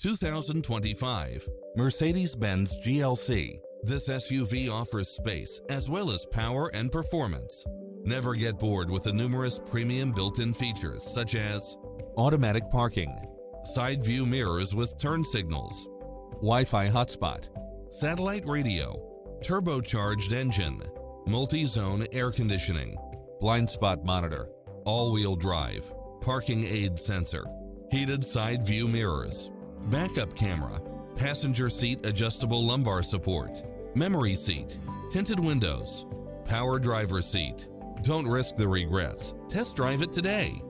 2025 Mercedes-Benz GLC. This SUV offers space as well as power and performance. Never get bored with the numerous premium built-in features such as automatic parking, side view mirrors with turn signals, Wi-Fi hotspot, satellite radio, turbocharged engine, multi-zone air conditioning, blind spot monitor, all-wheel drive, parking aid sensor, heated side view mirrors, backup camera, passenger seat adjustable lumbar support, memory seat, tinted windows, power driver seat. Don't risk the regrets. Test drive it today.